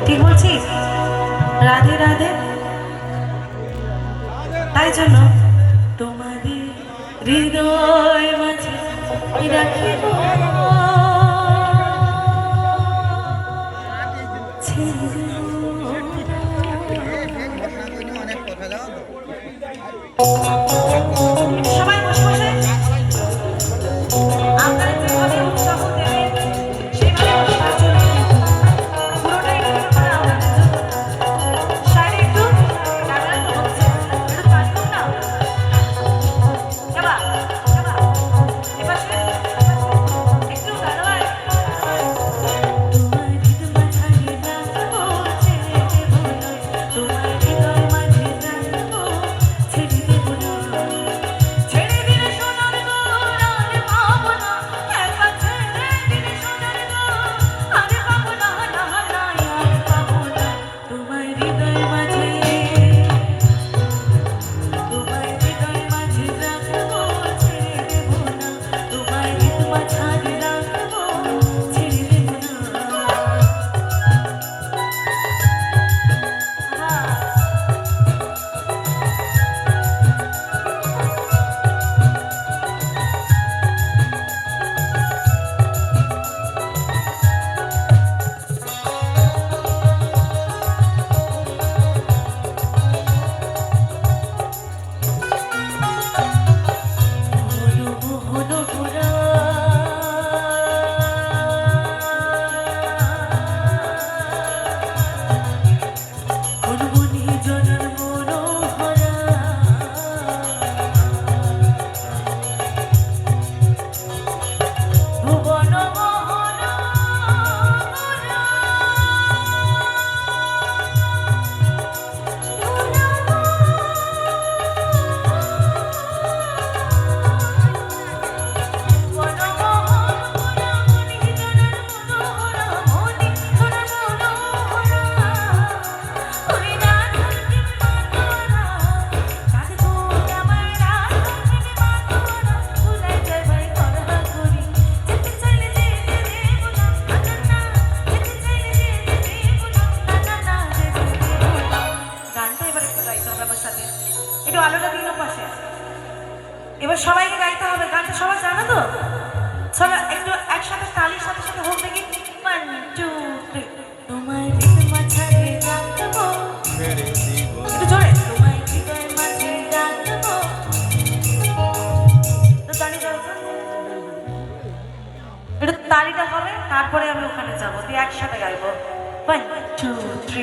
ঠিক বলছি? রাধে রাধে। তাই জন্য তোমাদের হৃদয় মাঝে রাখিব সবাই বসে বসে আপনারা যেভাবে উৎসাহ দেবেন সেভাবে অনুষ্ঠান চলবে। পুরোটাই কিন্তু করে আপনাদের জন্য। সাইডে একটু গানটা হচ্ছে, একটু তালি দাও না। এবার এপাশে একটু গান হয়। তোমার হৃদয় মাঝে রাখবো ছেড়ে দেব না, তোমার হৃদয় মাঝে রাখবো ছেড়ে দেব না। ছেড়ে দিলে সোনার গোর আর পাবো না, একবার ছেড়ে দিলে সোনার গোর আর পাবো না, না না আর পাবো না। তোমার হৃদয় মাঝে, তোমার হৃদয় মাঝে রাখবো ছেড়ে দেব না, তোমার হৃদয় মাঝে রাখবো ছেড়ে দেব না। হলো গোরা মনে জনার মনোহরা ভুবন মোহনা একটু আলোটা দিন পাশে। এবার সবাইকে গাইতে হবে গানটা, সবাই জানো তো? সবাই একটু একসাথে তালির সাথে সাথে হোক দেখি। 1 2 3 তোমার হৃদয় মাঝে রাখবো, একটু জোরে। তোমার হৃদয় মাঝে রাখবো, তো তালি দাও তো। একটু তালিটা হবে, তারপরে আমি ওখানে যাবো, দিয়ে একসাথে গাইবো। 1 2 3